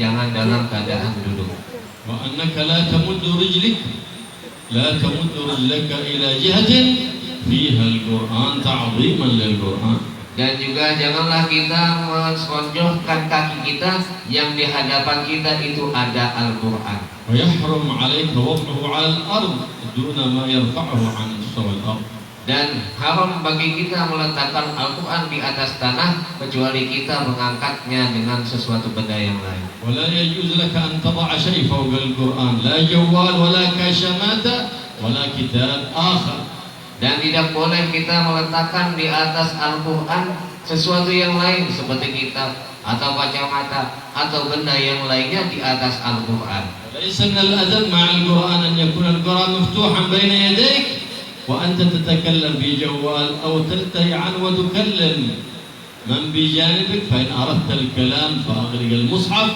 jangan dalam keadaan duduk. Wa annaka la tamuddu rijlaka ila jihatin fiha al-Qur'an ta'ziman lil-Qur'an. Dan juga janganlah kita menonjolkan kaki kita yang di hadapan kita itu ada Al-Qur'an. Wa yahrum 'alayka wad'uhu 'ala al-ard duna ma yarfa'uhu 'an mustawa al-ard. Dan haram bagi kita meletakkan Al-Quran di atas tanah kecuali kita mengangkatnya dengan sesuatu benda yang lain. ولا يجوز لك أن تضع شيء فوق القرآن لا جوال ولا كشماتة ولا كتاب آخر. Dan tidak boleh kita meletakkan di atas Al-Quran sesuatu yang lain seperti kitab atau kacamata atau benda yang lainnya di atas Al-Quran. ليس من الأدب مع القرآن أن يكون القرآن مفتوحا بين يديك وأنت تتكلم في جوال أو تلتهي عنه وتكلم من بجانبك. فإن أردت الكلام فأغلق المصحف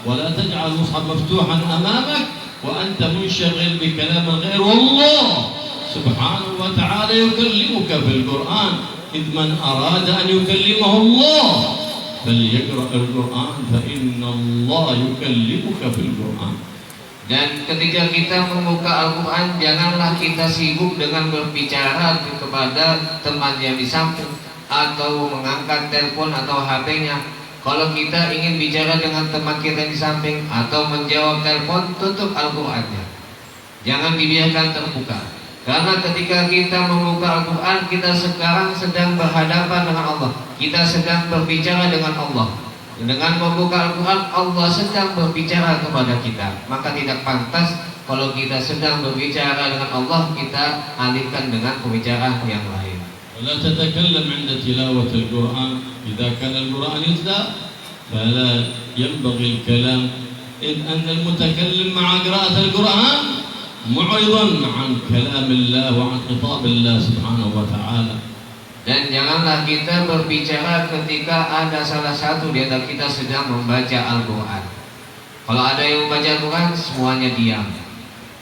ولا تجعل المصحف مفتوحا أمامك وأنت منشغل بكلام غير والله سبحانه وتعالى يكلمك في القرآن. إذ من أراد أن يكلمه الله فليقرأ القرآن فإن الله يكلمك في القرآن. Dan ketika kita membuka Al-Quran, janganlah kita sibuk dengan berbicara kepada teman yang di samping atau mengangkat telepon atau HP-nya. Kalau kita ingin bicara dengan teman kita di samping atau menjawab telepon, tutup Al-Qurannya. Jangan dibiarkan terbuka. Karena ketika kita membuka Al-Quran, kita sekarang sedang berhadapan dengan Allah. Kita sedang berbicara dengan Allah. Dengan membuka Al-Quran, Allah sedang berbicara kepada kita. Maka tidak pantas kalau kita sedang berbicara dengan Allah, kita alihkan dengan pembicaraan yang lain. ولا تتكلم عند تلاوة القرآن. إذا كان القرآن يتلى فلا ينبغي الكلام، إذ أن المتكلم مع قراءة القرآن معرض عن كلام الله وعن خطاب الله سبحانه وتعالى. Dan janganlah kita berbicara ketika ada salah satu di antara kita sedang membaca Al-Quran. Kalau ada yang membaca Al-Quran, semuanya diam.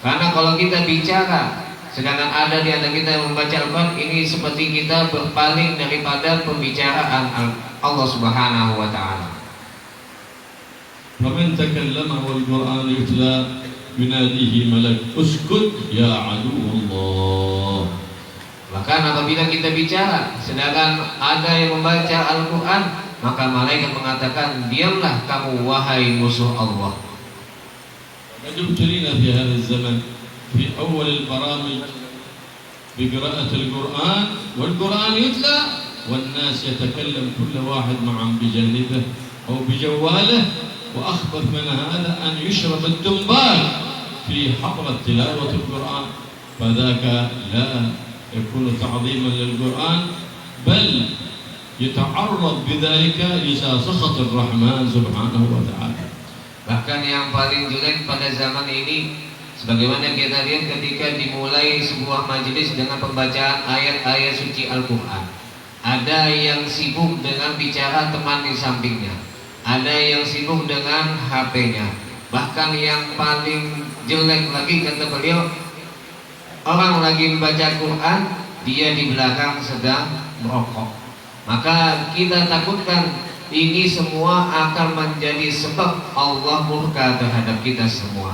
Karena kalau kita bicara, sedangkan ada di antara kita yang membaca Al-Quran, ini seperti kita berpaling daripada pembicaraan Allah Subhanahu wa Ta'ala. فمن تكلم والقرآن يتلى يناديه ملك اسكت يا عدو الله. Bahkan apabila kita bicara, sedangkan ada yang membaca Al-Quran, maka malaikat mengatakan, diamlah kamu wahai musuh Allah. قد ابتلينا في هذا الزمن في أول البرامج بقراءة القرآن والقرآن يتلى والناس يتكلم كل واحد معهم بجانبه أو بجواله، وأخبث من هذا أن يشرب الدنبال في حضرة تلاوة القرآن، فذاك لا يكون تعظيما للقرآن بل يتعرض بذلك إلى سخط الرحمن سبحانه وتعالى. Bahkan yang paling jelek pada zaman ini, sebagaimana kita lihat ketika dimulai sebuah majelis dengan pembacaan ayat-ayat suci Al-Quran, ada yang sibuk dengan bicara teman di sampingnya, ada yang sibuk dengan HP-nya. Bahkan yang paling jelek lagi, kata beliau, orang lagi membaca Quran, dia di belakang sedang merokok. Maka kita takutkan ini semua akan menjadi sebab Allah murka terhadap kita semua.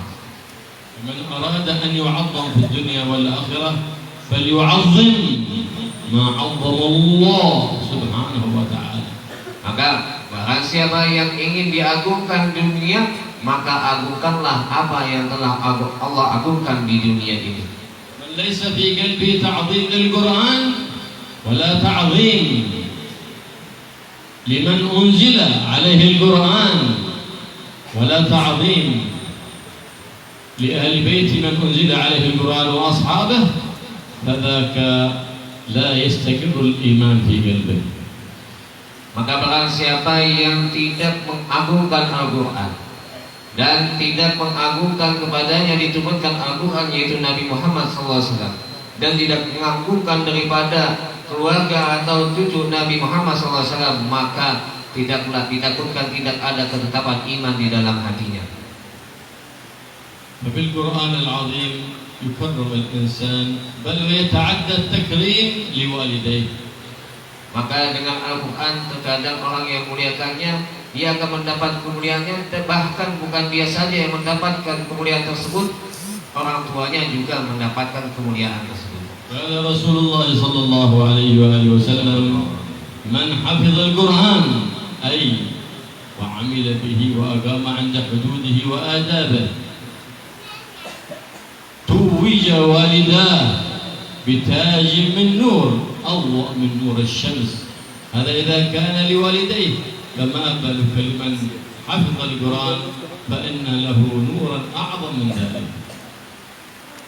Man arada an yu'azzam fi dunya wal akhirah falyu'azzim ma 'azzama Allah subhanahu wa ta'ala. Maka barang siapa yang ingin diagungkan dunia, maka agungkanlah apa yang telah Allah agungkan di dunia ini. ليس في قلبه تعظيم للقرآن ولا تعظيم لمن أنزل عليه القرآن ولا تعظيم لأهل بيت من أنزل عليه القرآن وأصحابه، فذاك لا يستقر الإيمان في قلبه. Maka barang siapa yang tidak mengagungkan Al-Quran dan tidak mengagungkan kepadanya diturunkan Al-Quran, yaitu Nabi Muhammad SAW, dan tidak mengagungkan daripada keluarga atau cucu Nabi Muhammad SAW, maka tidaklah ditakutkan tidak ada ketetapan iman di dalam hatinya. ففي القرآن العظيم يكرم الإنسان بل ويتعدى التكريم لوالديه. Maka dengan Al-Quran terkadang orang yang muliakannya dia akan mendapat kemuliaannya, bahkan bukan dia saja yang mendapatkan kemuliaan tersebut, orang tuanya juga mendapatkan kemuliaan tersebut. قال رسول الله صلى الله عليه وآله وسلم من حفظ القرآن أي وعمل به وأقام عند حدوده وآدابه توج والداه بتاج من نور أضوأ من نور الشمس. هذا إذا كان لوالديه، فما بالك لمن حفظ القرآن فإن له نورا أعظم من ذلك.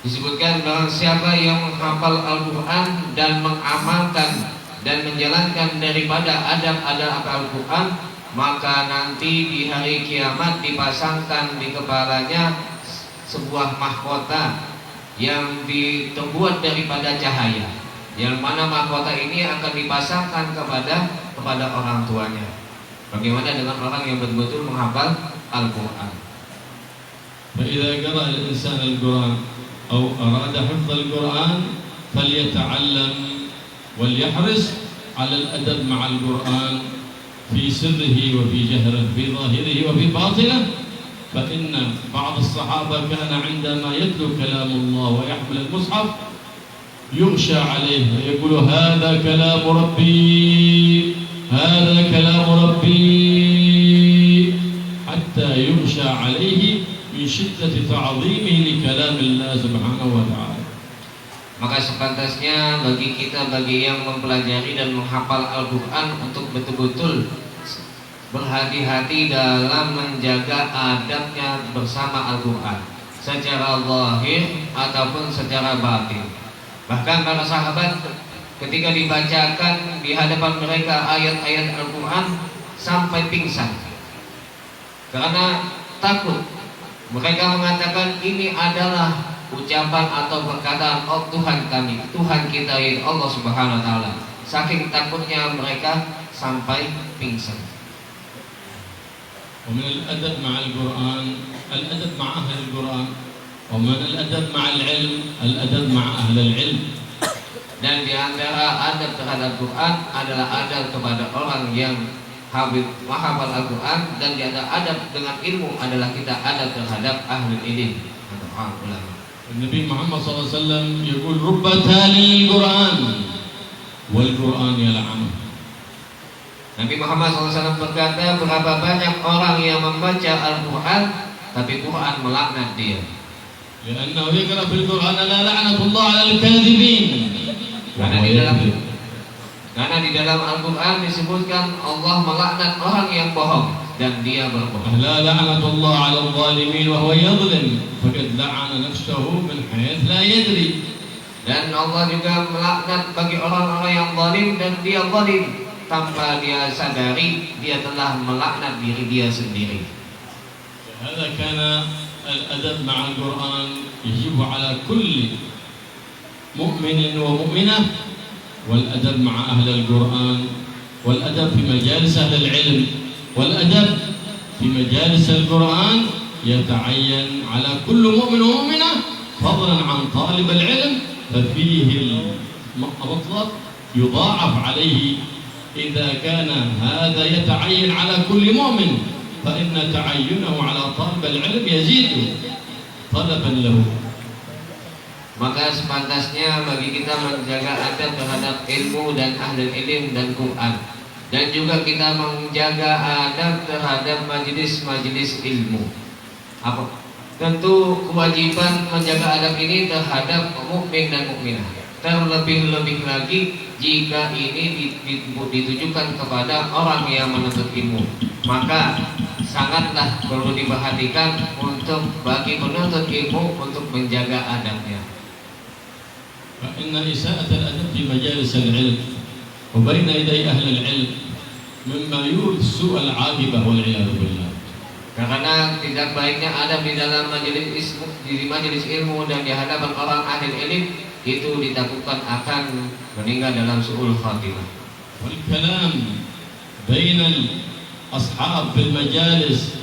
Disebutkan barang siapa yang menghafal Al-Quran dan mengamalkan dan menjalankan daripada adab-adab Al-Quran, maka nanti di hari kiamat dipasangkan di kepalanya sebuah mahkota yang terbuat daripada cahaya, yang mana mahkota ini akan dipasangkan kepada orang tuanya. Bagaimana dengan orang yang betul-betul menghafal Al-Quran? فإذا قرأ الإنسان القرآن أو أراد حفظ القرآن فليتعلم وليحرص على الأدب مع القرآن في سره وفي جهره، في ظاهره وفي باطنه. فإن بعض الصحابة كان عندما يتلو كلام الله ويحمل المصحف يغشى عليه ويقول هذا كلام ربي، هذا كلام ربي، حتى يغشى عليه من شدة تعظيمه لكلام الله سبحانه وتعالى. Maka sepantasnya bagi kita, bagi yang mempelajari dan menghafal Al-Quran, untuk betul-betul berhati-hati dalam menjaga adabnya bersama Al-Quran, secara zahir ataupun secara batin. Bahkan para sahabat ketika dibacakan di hadapan mereka ayat-ayat Al-Quran sampai pingsan karena takut. Mereka mengatakan ini adalah ucapan atau perkataan Tuhan kami, Tuhan kita yaitu Allah Subhanahu wa taala. Saking takutnya mereka sampai pingsan. ومن الأدب مع القرآن الأدب مع أهل القرآن، ومن الأدب مع العلم الأدب مع أهل العلم. Dan di antara adab terhadap Quran adalah adab kepada orang yang menghafal Al-Quran, dan di antara adab dengan ilmu adalah kita adab terhadap ahli ilmu atau orang ulama. النبي محمد صلى الله عليه وسلم يقول رب تالي القرآن والقرآن يلعنه. Nabi Muhammad SAW berkata, berapa banyak orang yang membaca Al-Quran tapi Quran melaknat dia. لأنه يقرأ في القرآن لا لعنة الله على الكاذبين. Karena di dalam Al-Quran disebutkan Allah melaknat orang yang bohong dan dia berbohong. لا لعنة الله على الظالمين وهو يظلم فقد لعن نفسه من حيث لا يدري. Dan Allah juga melaknat bagi orang-orang yang zalim dan dia zalim tanpa dia sadari, dia telah melaknat diri dia sendiri. هذا كان الأدب مع القرآن يجب على كل مؤمن ومؤمنة، والأدب مع أهل القرآن، والأدب في مجالس أهل العلم، والأدب في مجالس القرآن يتعين على كل مؤمن ومؤمنة، فضلا عن طالب العلم ففيه المطلب يضاعف عليه. إذا كان هذا يتعين على كل مؤمن فإن تعينه على طالب العلم يزيد طلبا له. Maka sepantasnya bagi kita menjaga adab terhadap ilmu dan ahli ilmu dan Quran, dan juga kita menjaga adab terhadap majelis-majelis ilmu. Apa? Tentu kewajiban menjaga adab ini terhadap mukmin dan mukminah. Terlebih-lebih lagi jika ini ditujukan kepada orang yang menuntut ilmu, maka sangatlah perlu diperhatikan untuk bagi penuntut ilmu untuk menjaga adabnya. فإن إساءة الأدب في مجالس العلم وبين يدي أهل العلم مما يورث سوء العاقبة والعياذ بالله. Karena tidak baiknya adab di dalam majelis ilmu dan di hadapan orang ahli ilmu itu ditakutkan akan meninggal dalam su'ul khatimah. والكلام بين الأصحاب في المجالس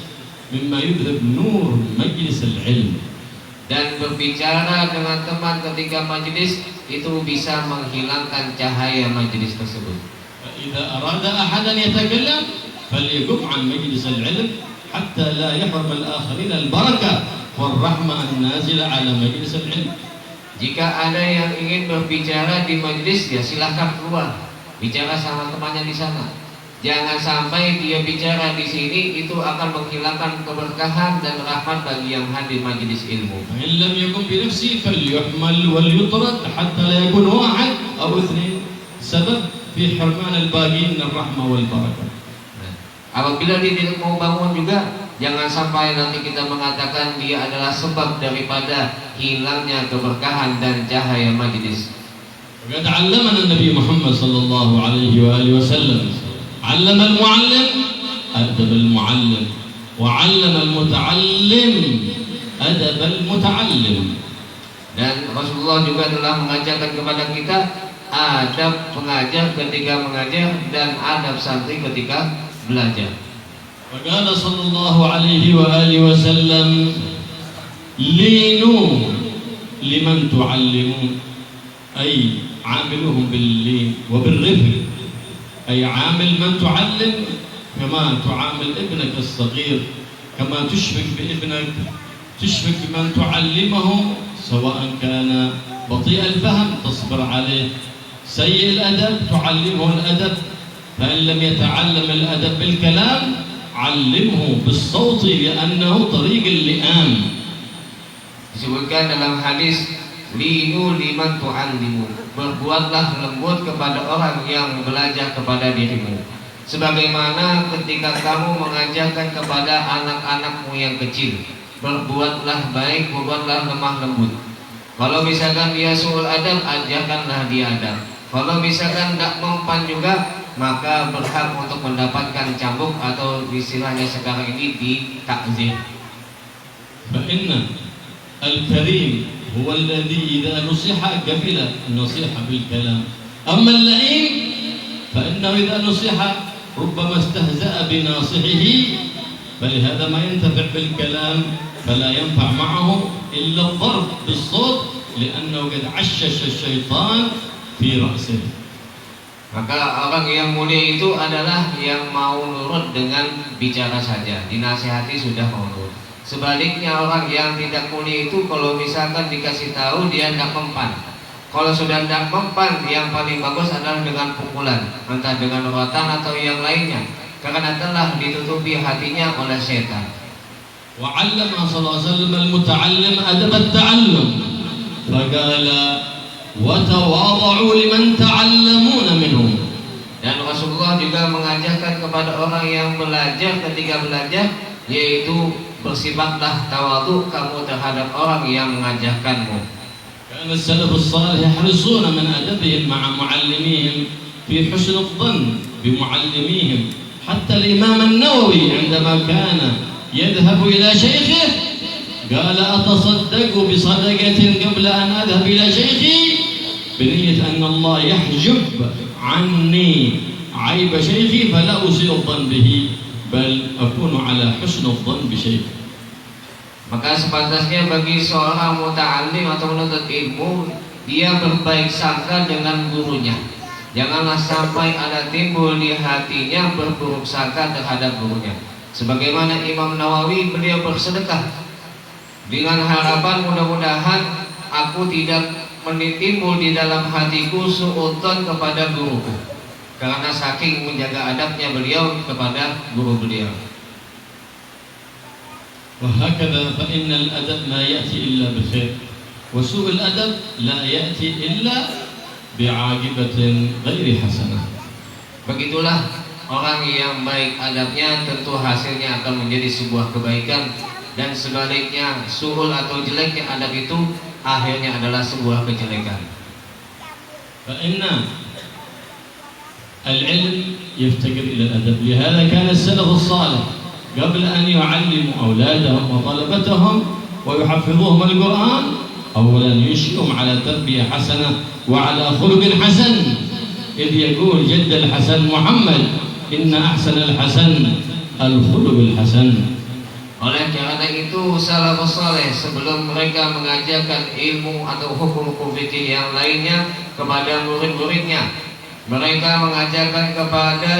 مما يذهب نور مجلس العلم. Dan berbicara dengan teman ketika majelis itu bisa menghilangkan cahaya majelis tersebut. فإذا أراد أحد أن يتكلم فليقم عن مجلس العلم حتى لا يحرم الآخرين البركة والرحمة النازلة على مجلس العلم. Jika ada yang ingin berbicara di majelis, ya silahkan keluar, bicara sama temannya di sana. Jangan sampai dia bicara di sini, itu akan menghilangkan keberkahan dan rahmat bagi yang hadir majelis ilmu. فإن لم يكن بنفسه فليحمل وليطرد حتى لا يكون واحد أو اثنين سبب في حرمان الباقين الرحمة والبركة. Apabila dia tidak mau bangun juga, jangan sampai nanti kita mengatakan dia adalah sebab daripada hilangnya keberkahan dan cahaya majlis. وقد علمنا النبي محمد صلى الله عليه وآله وسلم علم المعلم أدب المعلم وعلم المتعلم أدب المتعلم. Dan Rasulullah juga telah mengajarkan kepada kita adab pengajar ketika mengajar dan adab santri ketika belajar. وقال صلى الله عليه وآله وسلم لينوا لمن تعلمون أي عاملهم باللين وبالرفق، أي عامل من تعلم كما تعامل ابنك الصغير، كما تشفق بابنك تشفق بمن تعلمه، سواء كان بطيء الفهم تصبر عليه، سيء الأدب تعلمه الأدب، فإن لم يتعلم الأدب بالكلام علمه بالصوت لأنه طريق اللئام. Disebutkan dalam hadis, linu liman tu'allimu, berbuatlah lembut kepada orang yang belajar kepada dirimu, sebagaimana ketika kamu mengajarkan kepada anak-anakmu yang kecil, berbuatlah baik, berbuatlah lemah lembut. Kalau misalkan dia suul adab, ajarkanlah dia adab. Kalau misalkan tidak mempan juga, maka berhak untuk mendapatkan cambuk atau istilahnya sekarang ini ditakzir. فإن الكريم هو الذي إذا نصح قبل النصيحة بالكلام، أما اللئيم فإنه إذا نصح ربما استهزأ بناصحه، فلهذا ما ينتفع بالكلام فلا ينفع معه إلا الضرب بالصوت لأنه قد عشش الشيطان في رأسه. Maka orang yang mulia itu adalah yang mau nurut dengan bicara saja, dinasihati sudah mau nurut. Sebaliknya orang yang tidak mulia itu kalau misalkan dikasih tahu dia tidak mempan. Kalau sudah tidak mempan, yang paling bagus adalah dengan pukulan, entah dengan rotan atau yang lainnya, karena telah ditutupi hatinya oleh setan. وعلم صلى الله عليه وسلم المتعلم أدب التعلم فقال وتواضعوا لمن تعلمون منهم. Dan Rasulullah juga mengajarkan kepada orang yang belajar ketika belajar, yaitu bersifatlah tawadhu kamu terhadap orang yang mengajarkanmu. كان السلف الصالح يحرصون من أدبهم مع معلميهم في حسن الظن بمعلميهم، حتى الإمام النووي عندما كان يذهب إلى شيخه قال أتصدق بصدقة قبل أن أذهب إلى شيخي بنية أن الله يحجب عني عيب شيخي فلا أسيء الظن به بل أكون على حسن الظن بشيخي. Maka sepantasnya bagi seorang muta'allim atau menuntut ilmu, dia berbaik sangka dengan gurunya. Janganlah sampai ada timbul di hatinya berburuk sangka terhadap gurunya. Sebagaimana Imam Nawawi, beliau bersedekah dengan harapan mudah-mudahan aku tidak timbul di dalam hatiku suudzon kepada guruku, karena saking menjaga adabnya beliau kepada guru beliau. وهكذا فإن الأدب ما يأتي إلا بخير وسوء الأدب لا يأتي إلا بعاقبة غير حسنة. Begitulah orang yang baik adabnya tentu hasilnya akan menjadi sebuah kebaikan, dan sebaliknya suul atau jeleknya adab itu akhirnya adalah sebuah kejelekan. فإن العلم يفتقر إلى الأدب، لهذا كان السلف الصالح قبل أن يعلموا أولادهم وطلبتهم ويحفظوهم القرآن أولا ينشئهم على تربية حسنة وعلى خلق حسن، إذ يقول جد الحسن محمد إن أحسن الحسن الخلق الحسن. Oleh karena itu salafus saleh sebelum mereka mengajarkan ilmu atau hukum-hukum fikih yang lainnya kepada murid-muridnya, mereka mengajarkan kepada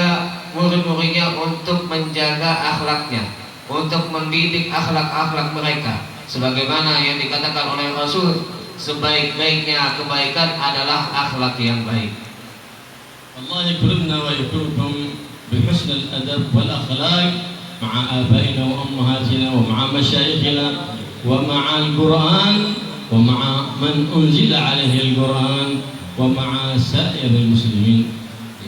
murid-muridnya untuk menjaga akhlaknya, untuk mendidik akhlak-akhlak mereka. Sebagaimana yang dikatakan oleh Rasul, sebaik-baiknya kebaikan adalah akhlak yang baik. Allah يكرمنا ويكرمكم بحسن الأدب والأخلاق مع آبائنا وأمهاتنا ومع مشايخنا ومع القرآن ومع من أنزل عليه القرآن ومع سائر المسلمين.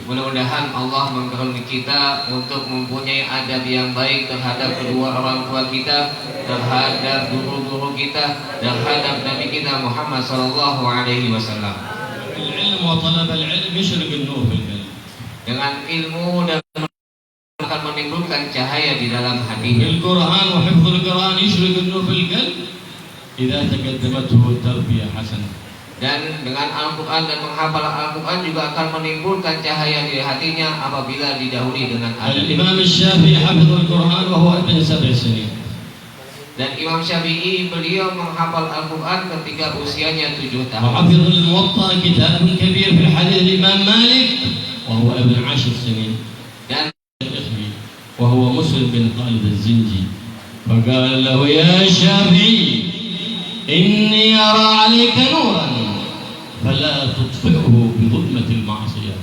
Mudah-mudahan Allah mengkaruniai kita untuk mempunyai adab yang baik terhadap kedua orang tua kita, terhadap guru-guru kita, terhadap Nabi kita Muhammad sallallahu alaihi wasallam. العلم وطلب العلم يشرق النور في القلب. Dengan ilmu dan akan menimbulkan cahaya di dalam hatinya. بالقرآن وحفظ القرآن يشرق النور في القلب إذا تقدمته تربية حسنة. Dan dengan Al-Quran dan menghafal Al-Quran juga akan menimbulkan cahaya di hatinya apabila didahului dengan adab. الإمام الشافعي حفظ القرآن وهو ابن 7 سنين. Dan Imam Syafi'i beliau menghafal Al-Quran ketika usianya 7 tahun. وحفظ الموطأ كتاب كبير في الحديث الإمام مالك وهو ابن 10 سنين. Dan وهو مسلم بن خالد الزنجي فقال له يا شافعي إني أرى عليك نورا فلا تطفئه بظلمة المعصية.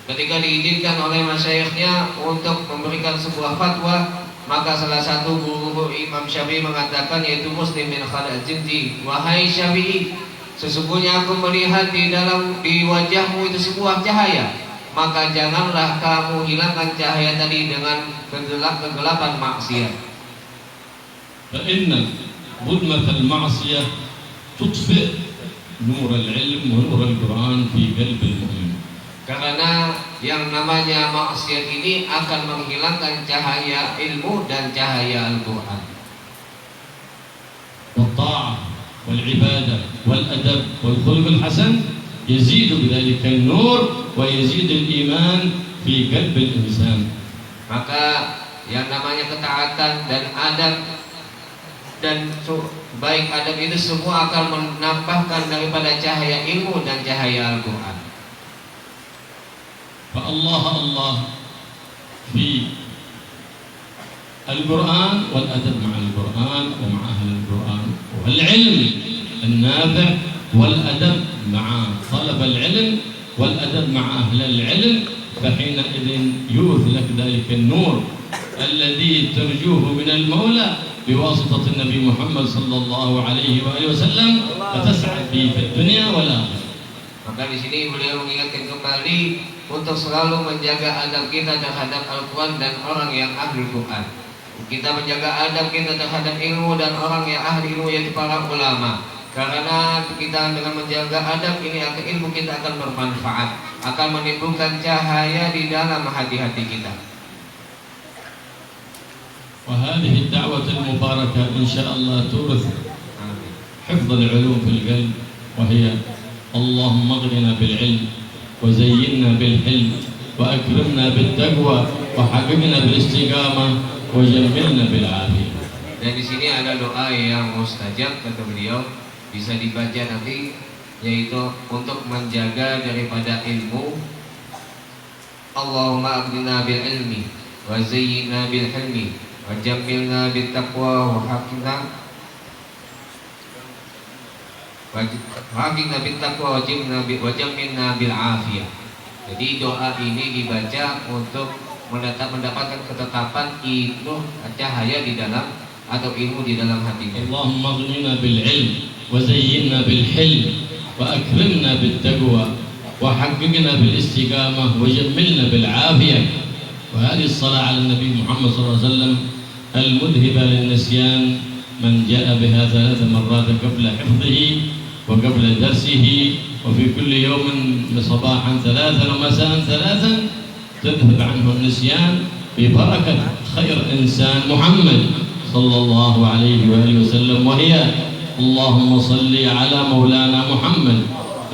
ketika diizinkan oleh masyayikhnya untuk memberikan sebuah fatwa, maka salah satu guru Imam Syafi'i mengatakan, yaitu Muslim bin Khalid Al-Zinji, wahai Syafi'i, sesungguhnya aku melihat di wajahmu itu sebuah cahaya, maka janganlah kamu hilangkan cahaya tadi dengan kegelapan maksiat. فإن ظلمة المعصية تطفئ نور العلم ونور القرآن في قلب المؤمن. Karena yang namanya maksiat ini akan menghilangkan cahaya ilmu dan cahaya Al-Quran. والطاعة والعبادة والأدب والخلق الحسن يزيد بذلك النور ويزيد الإيمان في قلب الإنسان. Maka yang namanya ketaatan dan adab dan baik adab itu semua akan menambahkan daripada cahaya ilmu dan cahaya Al-Quran. فالله الله في القرآن والأدب مع القرآن ومع أهل القرآن والعلم النافع والأدب مع طلب العلم والأدب مع أهل العلم، فحينئذ يورث لك ذلك النور الذي ترجوه من المولى بواسطة النبي محمد صلى الله عليه وآله وسلم فتسعد به في الدنيا والآخرة. Maka di sini beliau mengingatkan kembali untuk selalu menjaga adab kita terhadap Al-Quran dan orang yang ahli Quran. Kita menjaga adab kita terhadap ilmu dan orang yang ahli ilmu, yaitu para ulama. Karena kita dengan menjaga adab ini, ilmu kita akan bermanfaat, akan menimbulkan cahaya di dalam hati-hati kita. وهذه الدعوة المباركة إن شاء الله تورث حفظ العلوم في القلب، وهي اللهم اغننا بالعلم وزينا بالحلم وأكرمنا بالتقوى وحققنا بالاستقامة وجملنا بالعافية. Dan di sini ada doa yang mustajab, kata beliau, bisa dibaca nanti, yaitu untuk menjaga daripada ilmu. Allahumma aghnina bil ilmi wa zayyina bil hilmi wa jammilna bit taqwa wa haqqina bit taqwa wa jammilna bil afiyah. Jadi doa ini dibaca untuk mendapatkan ketetapan ilmu cahaya di dalam atau ilmu di dalam hatinya. Allahumma aghnina bil ilm wa zayyinna bil hilm wa akrimna bit taqwa wa haqqaqna bil istiqamah wa jammilna bil afiyah. وهذه الصلاة على النبي محمد صلى الله عليه وسلم المذهبة للنسيان من جاء بها 3 مرات قبل حفظه وقبل درسه وفي كل يوم صباحا 3 ومساء 3 تذهب عنه النسيان ببركة خير إنسان محمد صلى الله عليه وآله وسلم، وهي اللهم صل على مولانا محمد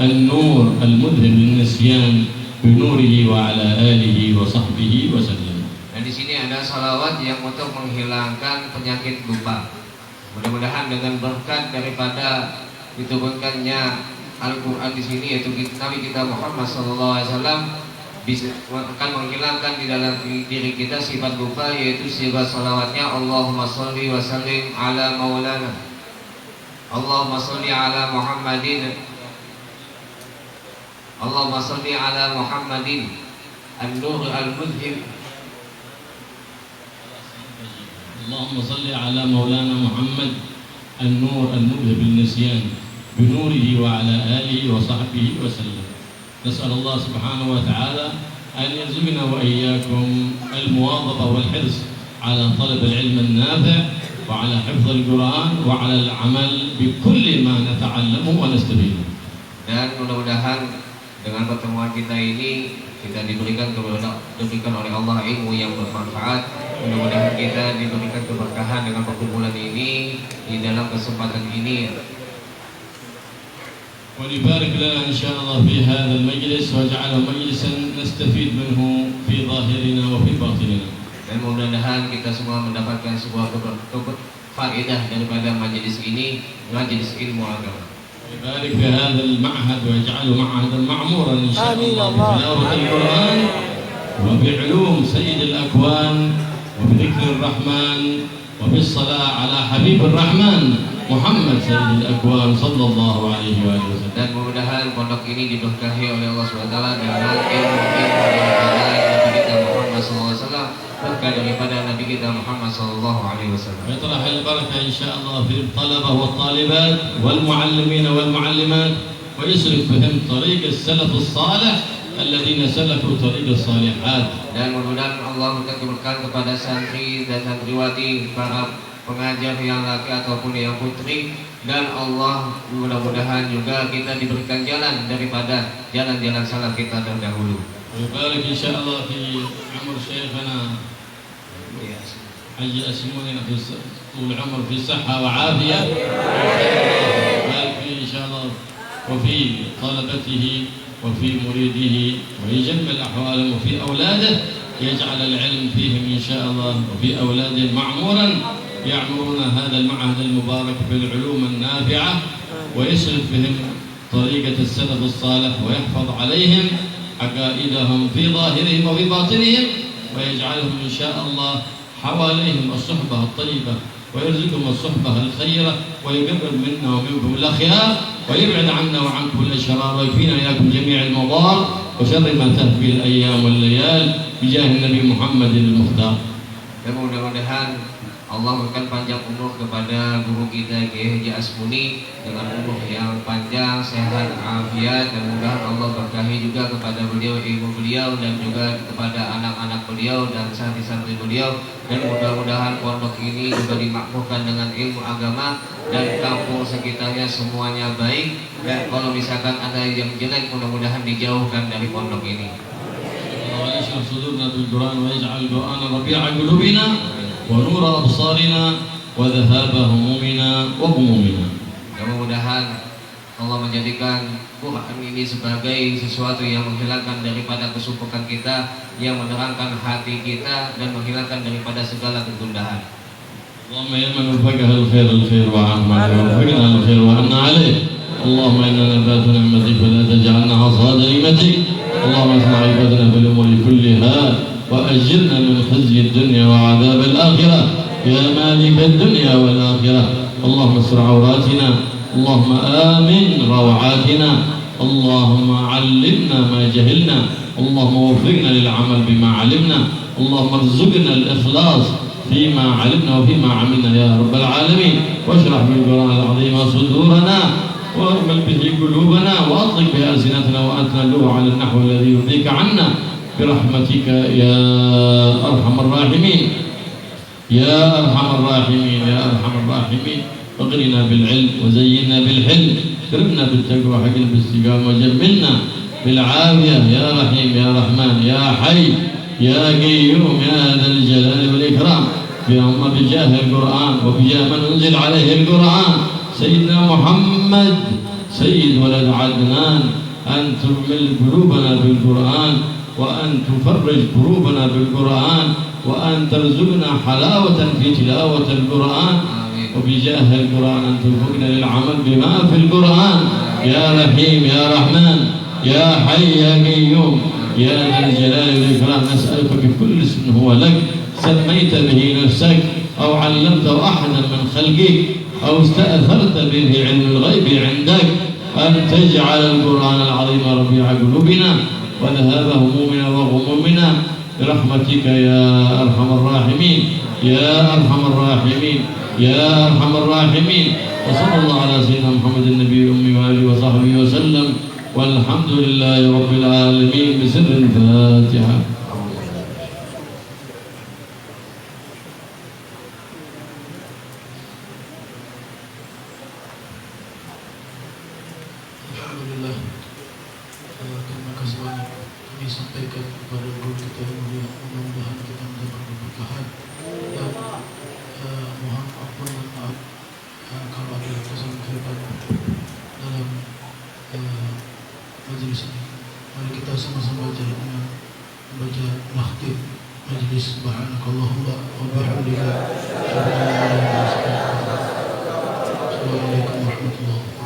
النور المذهب للنسيان بنوره وعلى آله وصحبه وسلم. Dan di sini ada salawat yang untuk menghilangkan penyakit lupa. Mudah-mudahan dengan berkat daripada diturunkannya Al-Quran di sini, yaitu Nabi kita Muhammad SAW, bisa akan menghilangkan di dalam diri kita sifat lupa, yaitu sifat salawatnya Allahumma sholli wa sallim ala maulana, Allahumma sholli ala Muhammadin, Allahumma sholli ala Muhammadin an-nur al-mudhib. اللهم صل على مولانا محمد النور المذهب النسيان بنوره وعلى آله وصحبه وسلم. نسأل الله سبحانه وتعالى أن يرزقنا وإياكم المواظبة والحرص على طلب العلم النافع وعلى حفظ القرآن وعلى العمل بكل ما نتعلمه ونستفيده. Dan mudah-mudahan dengan pertemuan kita ini kita diberikan oleh Allah ilmu yang bermanfaat. Mudah-mudahan kita diberikan keberkahan dengan perkumpulan ini di dalam kesempatan ini. ولبارك لنا إن شاء الله في هذا المجلس وجعله مجلسا نستفيد منه في ظاهرنا وفي باطننا. Dan mudah-mudahan kita semua mendapatkan sebuah faedah daripada majelis ini, majelis ilmu agama. ويبارك في هذا المعهد ويجعله معهدا معمورا إن شاء الله بتلاوة القرآن وبعلوم سيد الأكوان وبذكر الرحمن وبالصلاة على حبيب الرحمن محمد سيد الأكوان صلى الله عليه وآله وسلم. Dan mudah-mudahan pondok ini diberkahi oleh Allah SWT dengan ilmu-ilmu daripada Nabi kita Muhammad SAW, berkah daripada Nabi kita Muhammad SAW. ويطرح البركة إن شاء الله في الطلبة والطالبات والمعلمين والمعلمات ويسلك بهم طريق السلف الصالح الذين سلكوا طريق الصالحات. Dan mudah-mudahan Allah memberikan keberkahan kepada santri dan santriwati, para pengajar yang laki ataupun yang putri, dan Allah mudah-mudahan juga kita diberikan jalan daripada jalan-jalan salaf kita terdahulu. ويبارك إن شاء الله في عمر شيخنا حج أسموننا في طول عمر في صحة وعافية. ويبارك فيه إن شاء الله وفي طلبته وفي مريده ويجمل أحوالهم وفي أولاده، يجعل العلم فيهم إن شاء الله وفي أولادهم معمورا يعمرون هذا المعهد المبارك بالعلوم النافعة ويسلك بهم طريقة السلف الصالح ويحفظ عليهم عقائدهم في ظاهرهم وفي باطنهم ويجعلهم إن شاء الله حواليهم الصحبة الطيبة ويرزقهم الصحبة الخيرة ويقرب منا ومنكم الأخيار ويبعد عنا وعنكم الأشرار ويكفينا إياكم جميع المضار وشر ما تهفي الأيام والليال بجاه النبي محمد المختار. Dan mudah-mudahan Allah memberikan panjang umur kepada guru kita Kiai Haji Asmuni dengan umur yang panjang, sehat, afiat, dan mudah Allah berkahi juga kepada beliau, ilmu beliau, dan juga kepada anak-anak beliau dan santri-santri beliau. Dan mudah-mudahan pondok ini juga dimakmurkan dengan ilmu agama dan kampung sekitarnya semuanya baik. Dan kalau misalkan ada yang jelek, mudah-mudahan dijauhkan dari pondok ini. ويشرح صدورنا بالقرآن ويجعل القرآن ربيع قلوبنا ونور أبصارنا وذهاب همومنا وغمومنا. Mudah-mudahan Allah menjadikan Quran ini sebagai sesuatu yang menghilangkan daripada kesupukan kita, yang menerangkan hati kita dan menghilangkan daripada segala kegundahan. اللهم يا من وفقها الخير الخير وعنا وفقنا الخير وعنا عليه. اللهم إنا نبات نعمتك فلا تجعلنا حصاد نعمتك. اللهم اصلح عبادنا في الأمور كلها وأجرنا من خزي الدنيا وعذاب الآخرة يا مالك الدنيا والآخرة. اللهم استر عوراتنا، اللهم آمن روعاتنا، اللهم علمنا ما جهلنا، اللهم وفقنا للعمل بما علمنا، اللهم ارزقنا الإخلاص فيما علمنا وفيما عملنا يا رب العالمين. واشرح بالقرآن العظيم صدورنا وارمل به قلوبنا واطلق به ألسنتنا وأنتنا اللغة على النحو الذي يرضيك عنا برحمتك يا أرحم الراحمين يا أرحم الراحمين يا أرحم الراحمين. اغرنا بالعلم وزينا بالحلم، اكرمنا بالتقوى حقنا بالاستقامة وجملنا بالعافية يا رحيم يا رحمن يا حي يا قيوم يا ذا الجلال والإكرام. اللهم بجاه القرآن وبجاه من أنزل عليه القرآن سيدنا محمد سيد ولد عدنان أن ترمل قلوبنا بالقرآن وأن تفرج كروبنا بالقرآن وأن ترزقنا حلاوة في تلاوة القرآن وبجاه القرآن أن توفقنا للعمل بما في القرآن يا رحيم يا رحمن يا حي يا قيوم يا ذا الجلال والإكرام نسألك بكل اسم هو لك سميت به نفسك أو علمته أحدا من خلقك أو استأثرت به في علم الغيب عندك أن تجعل القرآن العظيم ربيع قلوبنا وذهاب همومنا وغمومنا برحمتك يا أرحم الراحمين يا أرحم الراحمين يا أرحم الراحمين. وصلى الله على سيدنا محمد النبي الأمي وآله وصحبه وسلم والحمد لله رب العالمين بسر الفاتحة. Alhamdulillah, terima kasih banyak kami sampaikan kepada guru kita yang mulia. Mudah-mudahan kita mendapat keberkahan dan mohon ampun dan maaf kalau ada kesalahan dalam majelis ini. Mari kita sama-sama baca dengan membaca nakhtim majelis. Subhanakallahumma wa bihamdika asyhadu an la ilaha illa anta astaghfiruka wa atubu ilaik. Assalamualaikum warahmatullahi wabarakatuh.